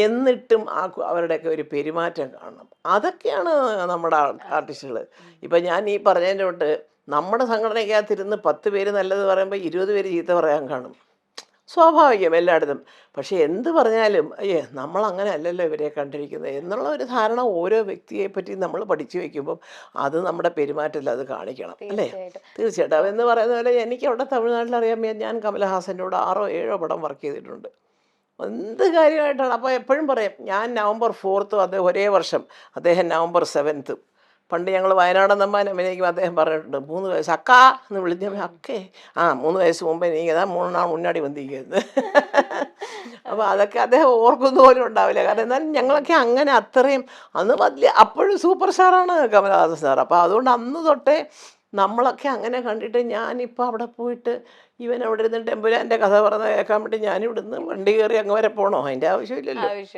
എന്നിട്ടും അവരുടെയൊക്കെ ഒരു പെരുമാറ്റം കാണണം. അതൊക്കെയാണ് നമ്മുടെ ആർട്ടിസ്റ്റുകൾ. ഇപ്പം ഞാൻ ഈ പറഞ്ഞതിൻ്റെ തൊട്ട് നമ്മുടെ സംഘടനയ്ക്കകത്തിരുന്ന് 10 പേര് നല്ലത് പറയുമ്പോൾ 20 പേര് ചീത്ത പറയാൻ കാണും. സ്വാഭാവികം എല്ലായിടത്തും. പക്ഷേ എന്ത് പറഞ്ഞാലും അയ്യേ നമ്മളങ്ങനെ അല്ലല്ലോ ഇവരെ കണ്ടിരിക്കുന്നത് എന്നുള്ള ഒരു ധാരണ ഓരോ വ്യക്തിയെപ്പറ്റി നമ്മൾ പഠിച്ചു വയ്ക്കുമ്പം അത് നമ്മുടെ പെരുമാറ്റത്തിൽ അത് കാണിക്കണം അല്ലേ? തീർച്ചയായിട്ടും. തീർച്ചയായിട്ടും. എന്ന് പറയുന്ന പോലെ എനിക്ക് അവിടെ തമിഴ്നാട്ടിൽ അറിയാൻ ഞാൻ കമലഹാസൻ്റെ കൂടെ 6ഓ 7ഓ പടം വർക്ക് ചെയ്തിട്ടുണ്ട്. എന്ത് കാര്യമായിട്ടാണ്. അപ്പോൾ എപ്പോഴും പറയും ഞാൻ നവംബർ 4 അദ്ദേഹം ഒരേ വർഷം അദ്ദേഹം നവംബർ 7. പണ്ട് ഞങ്ങൾ വയനാടെന്നമ്മാൻ അഭിനയിക്കുമ്പോൾ അദ്ദേഹം പറഞ്ഞിട്ടുണ്ട് 3 വയസ്സ് അക്കാ എന്ന് വിളിച്ച അക്കേ 3 വയസ്സ് മുമ്പ് എനിക്ക് 3 നാൾ മുന്നാടി വന്നിരിക്കുന്നത്. അപ്പോൾ അതൊക്കെ അദ്ദേഹം ഓർക്കുന്ന പോലും ഉണ്ടാവില്ല. കാരണം എന്നാലും ഞങ്ങളൊക്കെ അങ്ങനെ അത്രയും അന്ന് വലിയ അപ്പോഴും സൂപ്പർ സ്റ്റാറാണ് കമലഹാസൻ സാർ. അപ്പോൾ അതുകൊണ്ട് അന്ന് തൊട്ടേ നമ്മളൊക്കെ അങ്ങനെ കണ്ടിട്ട് ഞാനിപ്പോൾ അവിടെ പോയിട്ട് ഇവൻ അവിടെ ഇരുന്ന് ടെമ്പുരാൻ്റെ കഥ പറഞ്ഞ് കേൾക്കാൻ വേണ്ടി ഞാനിവിടുന്ന് വണ്ടി കയറി അങ്ങ് വരെ പോകണോ? അതിൻ്റെ ആവശ്യമില്ലല്ലോ. ആവശ്യം